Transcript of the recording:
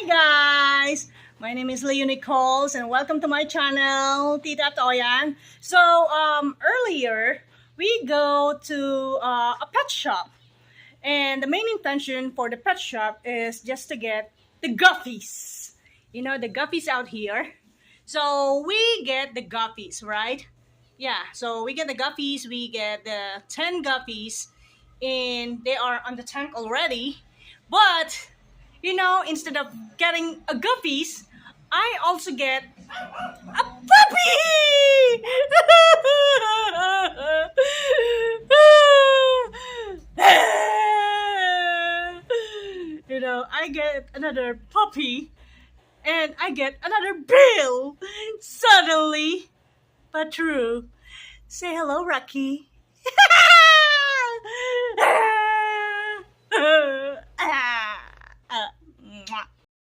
Guys, my name is Leo Nichols and welcome to my channel, Tita Toyan. So, earlier we go to a pet shop, and the main intention for the pet shop is just to get the guffies. You know, the guffies out here. So, we get the guffies, right? Yeah, so we get the guffies, we get the 10 guffies, and they are on the tank already. But instead of getting a guppies, I also get a puppy. I get another puppy, and I get another bill. Suddenly, but true. Say hello, Rocky.